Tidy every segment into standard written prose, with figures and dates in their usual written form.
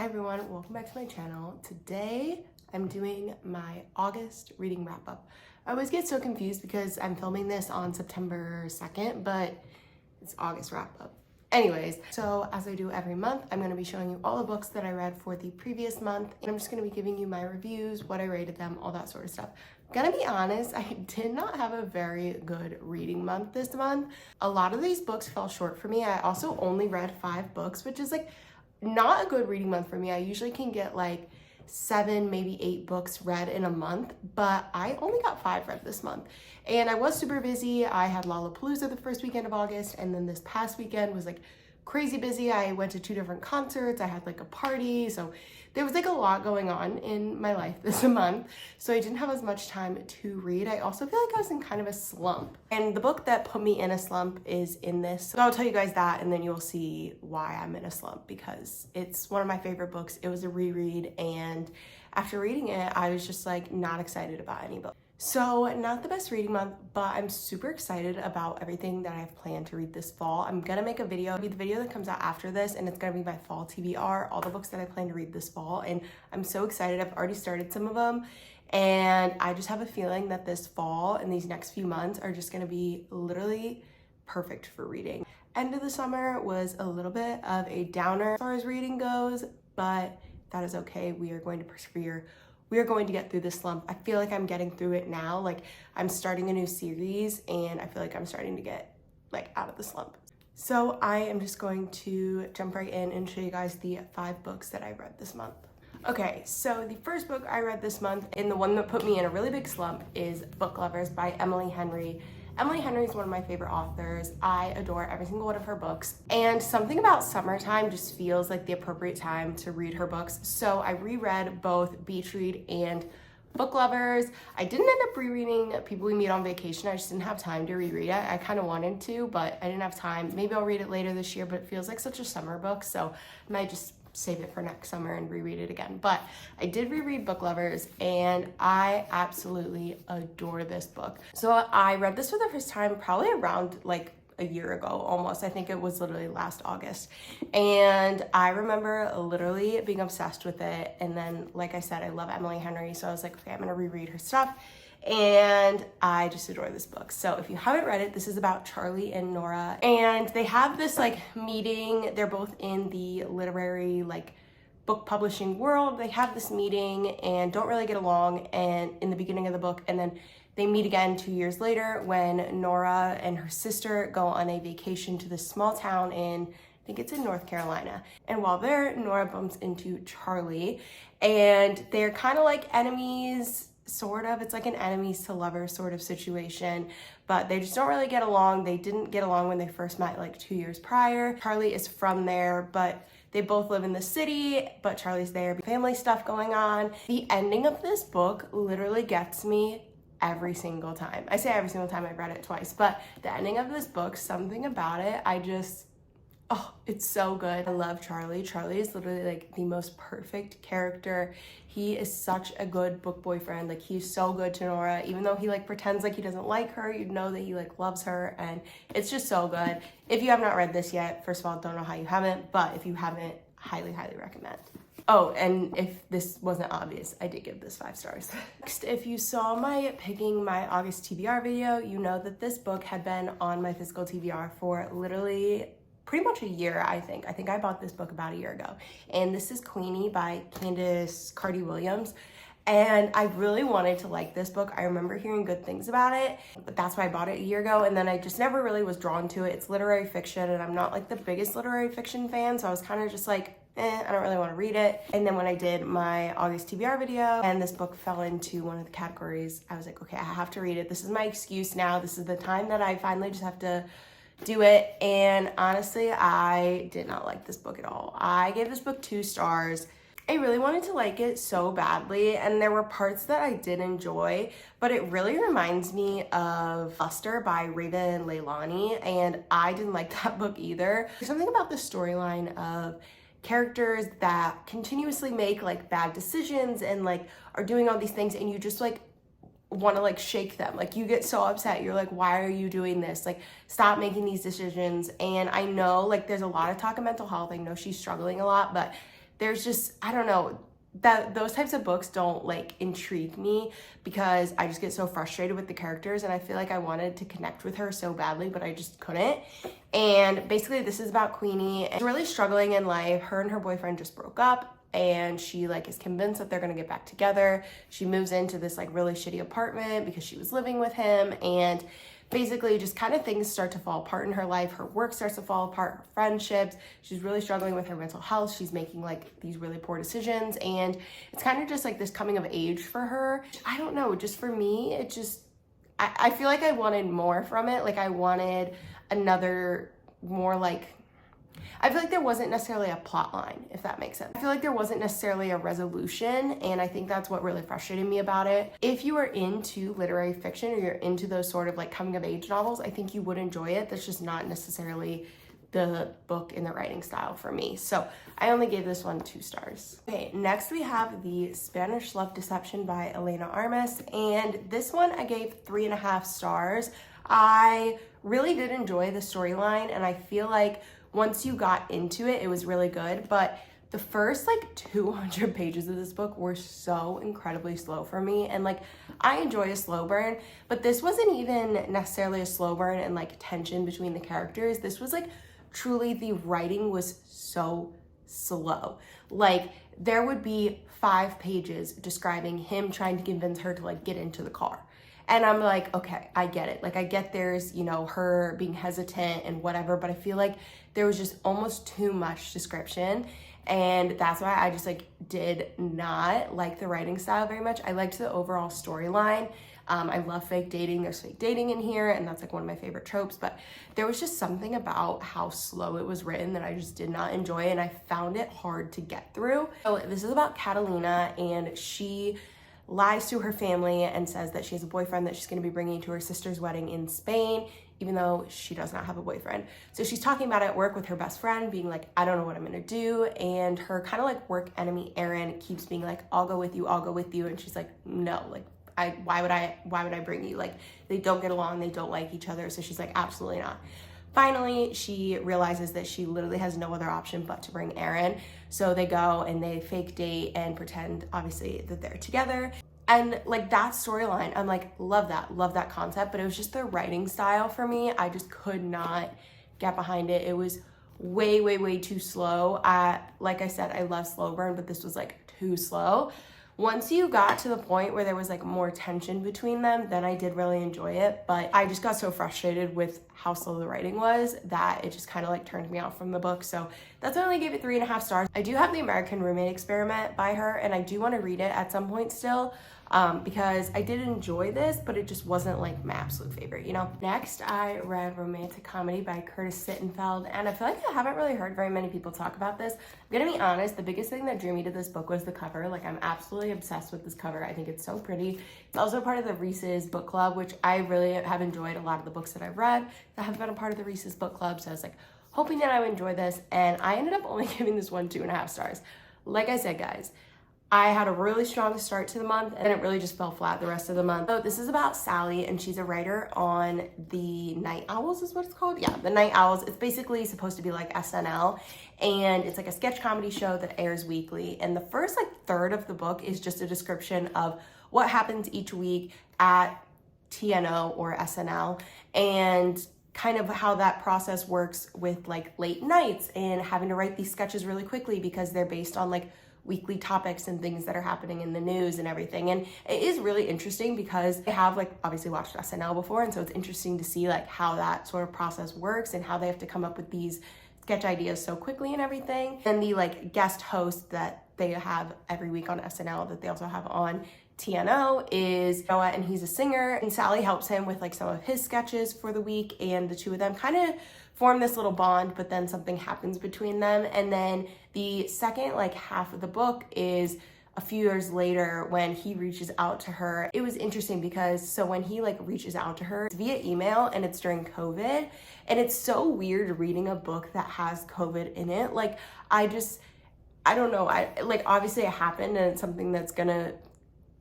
everyone, welcome back to my channel. Today I'm doing my August reading wrap up. I always get so confused because I'm filming this on September 2nd, but it's August wrap up. Anyways, so as I do every month, I'm going to be showing you all the books that I read for the previous month, and I'm just going to be giving you my reviews, what I rated them, all that sort of stuff. I'm gonna be honest, I did not have a very good reading month this month. A lot of these books fell short for me. I also only read 5 books, which is like not a good reading month for me. I usually can get like 7, maybe 8 books read in a month, but I only got 5 read this month. And I was super busy. I had Lollapalooza the first weekend of August, and then this past weekend was like crazy busy. I went to 2 different concerts. I had like a party. So there was like a lot going on in my life this month. So I didn't have as much time to read. I also feel like I was in kind of a slump. And the book that put me in a slump is in this. So I'll tell you guys that, and then you'll see why I'm in a slump, because it's one of my favorite books. It was a reread, and after reading it, I was just like not excited about any book. So not the best reading month, but I'm super excited about everything that I have planned to read this fall. I'm gonna make a video. It'll be the video that comes out after this, and it's gonna be my fall TBR, all the books that I plan to read this fall. And I'm so excited. I've already started some of them, and I just have a feeling that this fall and these next few months are just gonna be literally perfect for reading. End of the summer was a little bit of a downer as far as reading goes, but that is okay. We are going to persevere. We are going to get through this slump. I feel like I'm getting through it now. Like, I'm starting a new series, and I feel like I'm starting to get like out of the slump. So I am just going to jump right in and show you guys the 5 books that I read this month. Okay, so the first book I read this month, and the one that put me in a really big slump, is Book Lovers by Emily Henry. Emily Henry is one of my favorite authors. I adore every single one of her books, and something about summertime just feels like the appropriate time to read her books. So I reread both Beach Read and Book Lovers. I didn't end up rereading People We Meet on Vacation. I just didn't have time to reread it. I kind of wanted to, but I didn't have time. Maybe I'll read it later this year, but it feels like such a summer book, so I might just save it for next summer and reread it again. But I did reread Book Lovers, and I absolutely adore this book. So I read this for the first time probably around like a year ago almost. I think it was literally last August. And I remember literally being obsessed with it. And then, like I said, I love Emily Henry. So I was like, okay, I'm gonna reread her stuff. And I just adore this book. So if you haven't read it, this is about Charlie and Nora, and they have this like meeting. They're both in the literary like book publishing world. They have this meeting and don't really get along, and in the beginning of the book, and then they meet again 2 years later when Nora and her sister go on a vacation to this small town in, I think it's in North Carolina. And while there, Nora bumps into Charlie, and they're kind of like enemies, sort of. It's like an enemies to lovers sort of situation, but they just don't really get along. They didn't get along when they first met like 2 years prior. Charlie is from there, but they both live in the city, but Charlie's there. Family stuff going on. The ending of this book literally gets me every single time. I say every single time. I've read it twice, but the ending of this book, something about it, oh, it's so good. I love Charlie. Charlie is literally like the most perfect character. He is such a good book boyfriend. Like, he's so good to Nora, even though he like pretends like he doesn't like her. You know that he like loves her, and it's just so good. If you have not read this yet, first of all, don't know how you haven't, but if you haven't, highly, highly recommend. Oh, and if this wasn't obvious, I did give this 5 stars. Next, if you saw my picking my August TBR video, you know that this book had been on my physical TBR for literally pretty much a year, I think. I think I bought this book about a year ago. And this is Queenie by Candice Carty-Williams. And I really wanted to like this book. I remember hearing good things about it, but that's why I bought it a year ago. And then I just never really was drawn to it. It's literary fiction, and I'm not like the biggest literary fiction fan. So I was kind of just like, I don't really want to read it. And then when I did my August TBR video and this book fell into one of the categories, I was like, okay, I have to read it. This is my excuse now. This is the time that I finally just have to do it. And honestly, I did not like this book at all. I gave this book 2 stars. I really wanted to like it so badly, and there were parts that I did enjoy, but it really reminds me of Buster by Raven Leilani, and I didn't like that book either. There's something about the storyline of characters that continuously make like bad decisions and like are doing all these things, and you just like want to like shake them. Like, you get so upset. You're like, why are you doing this? Like, stop making these decisions. And I know like there's a lot of talk of mental health. I know she's struggling a lot, but there's just, I don't know, that those types of books don't like intrigue me because I just get so frustrated with the characters, and I feel like I wanted to connect with her so badly, but I just couldn't. And basically this is about Queenie. She's really struggling in life. Her and her boyfriend just broke up, and she like is convinced that they're gonna get back together. She moves into this like really shitty apartment because she was living with him, and basically just kind of things start to fall apart in her life. Her work starts to fall apart, her friendships. She's really struggling with her mental health. She's making like these really poor decisions, and it's kind of just like this coming of age for her. I don't know, just for me, it just, I feel like I wanted more from it. Like I wanted another more like, I feel like there wasn't necessarily a plot line, if that makes sense. I feel like there wasn't necessarily a resolution, and I think that's what really frustrated me about it. If you are into literary fiction or you're into those sort of like coming of age novels, I think you would enjoy it. That's just not necessarily the book in the writing style for me. So I only gave this one 2 stars. Okay, next we have The Spanish Love Deception by Elena Armas, and this one I gave 3.5 stars. I really did enjoy the storyline, and I feel like once you got into it, it was really good, but the first like 200 pages of this book were so incredibly slow for me. And like, I enjoy a slow burn, but this wasn't even necessarily a slow burn and like tension between the characters. This was like truly, the writing was so slow. Like there would be 5 pages describing him trying to convince her to like get into the car. And I'm like, okay, I get it. Like I get there's, you know, her being hesitant and whatever, but I feel like there was just almost too much description. And that's why I just like did not like the writing style very much. I liked the overall storyline. I love fake dating. There's fake dating in here, and that's like one of my favorite tropes, but there was just something about how slow it was written that I just did not enjoy, and I found it hard to get through. So this is about Catalina, and she lies to her family and says that she has a boyfriend that she's going to be bringing to her sister's wedding in Spain, even though she does not have a boyfriend. So she's talking about it at work with her best friend, being like, I don't know what I'm going to do. And her kind of like work enemy, Erin, keeps being like, I'll go with you. I'll go with you. And she's like, no, like, why would I bring you? Like, they don't get along. They don't like each other. So she's like, absolutely not. Finally, she realizes that she literally has no other option but to bring Erin. So they go and they fake date and pretend, obviously, that they're together. And like that storyline, I'm like, love that concept. But it was just the writing style for me. I just could not get behind it. It was way, way, way too slow. Like I said, I love slow burn, but this was like too slow. Once you got to the point where there was like more tension between them, then I did really enjoy it. But I just got so frustrated with how slow the writing was that it just kind of like turned me off from the book. So that's why I only gave it 3.5 stars. I do have The American Roommate Experiment by her, and I do want to read it at some point still. Because I did enjoy this, but it just wasn't like my absolute favorite, you know? Next, I read Romantic Comedy by Curtis Sittenfeld, and I feel like I haven't really heard very many people talk about this. I'm gonna be honest, the biggest thing that drew me to this book was the cover. Like, I'm absolutely obsessed with this cover. I think it's so pretty. It's also part of the Reese's book club, which I really have enjoyed a lot of the books that I've read. I haven't been a part of the Reese's book club, so I was like hoping that I would enjoy this, and I ended up only giving this one 2.5 stars. Like I said, guys, I had a really strong start to the month, and it really just fell flat the rest of the month. So this is about Sally, and she's a writer on the Night Owls is what it's called. Yeah, the Night Owls. It's basically supposed to be like SNL, and it's like a sketch comedy show that airs weekly. And the first like third of the book is just a description of what happens each week at TNO or SNL, and kind of how that process works with like late nights and having to write these sketches really quickly because they're based on like weekly topics and things that are happening in the news and everything. And it is really interesting because I have like obviously watched SNL before, and so it's interesting to see like how that sort of process works and how they have to come up with these sketch ideas so quickly and everything. And the like guest host that they have every week on SNL that they also have on TNO is Noah, and he's a singer, and Sally helps him with like some of his sketches for the week, and the two of them kind of form this little bond, but then something happens between them. And then the second like half of the book is a few years later when he reaches out to her. It was interesting because so when he like reaches out to her, it's via email, and it's during COVID, and it's so weird reading a book that has COVID in it. Like I don't know, I like obviously it happened, and it's something that's gonna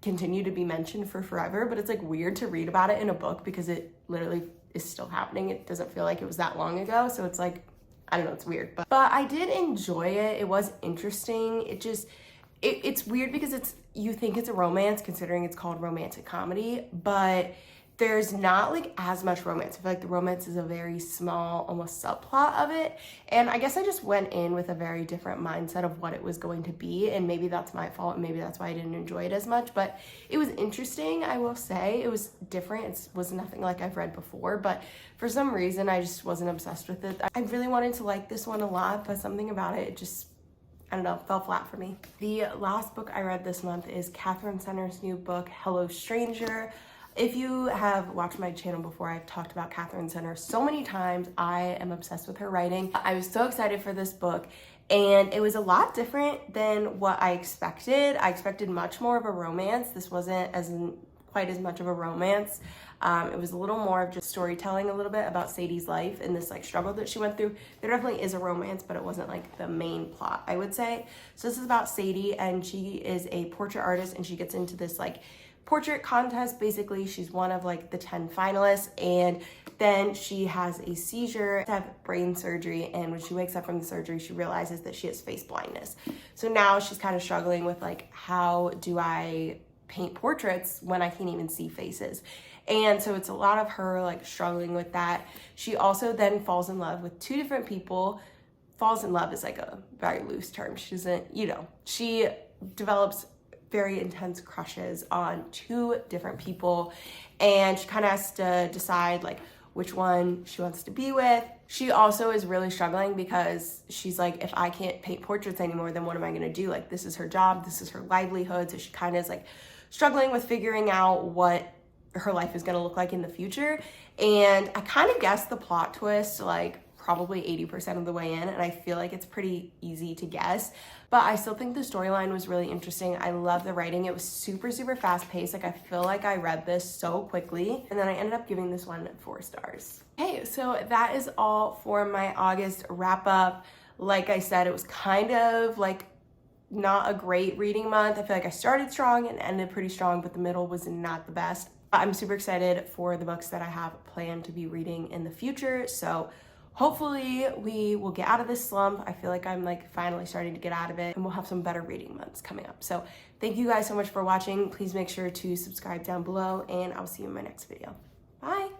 continue to be mentioned for forever, but it's like weird to read about it in a book because it literally is still happening. It doesn't feel like it was that long ago, so it's like I don't know, it's weird, but I did enjoy it. It was interesting. It's weird because you think it's a romance considering it's called romantic comedy, but there's not like as much romance. I feel like the romance is a very small, almost subplot of it. And I guess I just went in with a very different mindset of what it was going to be. And maybe that's my fault. And maybe that's why I didn't enjoy it as much. But it was interesting, I will say. It was different. It was nothing like I've read before. But for some reason, I just wasn't obsessed with it. I really wanted to like this one a lot, but something about it just, I don't know, fell flat for me. The last book I read this month is Catherine Center's new book, Hello Stranger. If you have watched my channel before, I've talked about Catherine Center so many times. I am obsessed with her writing. I was so excited for this book, and it was a lot different than what I expected. I expected much more of a romance. This wasn't quite as much of a romance. It was a little more of just storytelling a little bit about Sadie's life and this like struggle that she went through. There definitely is a romance, but it wasn't like the main plot, I would say. So this is about Sadie, and she is a portrait artist, and she gets into this like portrait contest. Basically, she's one of like the 10 finalists, and then she has a seizure, to have brain surgery, and when she wakes up from the surgery, she realizes that she has face blindness. So now she's kind of struggling with like, how do I paint portraits when I can't even see faces? And so it's a lot of her like struggling with that. She also then falls in love with two different people. Falls in love is like a very loose term. She doesn't, she develops very intense crushes on two different people, and she kind of has to decide like which one she wants to be with. She also is really struggling because she's like, if I can't paint portraits anymore, then what am I gonna do? Like, this is her job, this is her livelihood. So she kind of is like struggling with figuring out what her life is gonna look like in the future. And I kind of guessed the plot twist like probably 80% of the way in, and I feel like it's pretty easy to guess, but I still think the storyline was really interesting. I love the writing. It was super, super fast paced. Like, I feel like I read this so quickly, and then I ended up giving this one 4 stars. Hey, so that is all for my August wrap up. Like I said, it was kind of like not a great reading month. I feel like I started strong and ended pretty strong, but the middle was not the best. I'm super excited for the books that I have planned to be reading in the future, so hopefully we will get out of this slump. I feel like I'm like finally starting to get out of it, and we'll have some better reading months coming up. So thank you guys so much for watching. Please make sure to subscribe down below, and I'll see you in my next video. Bye.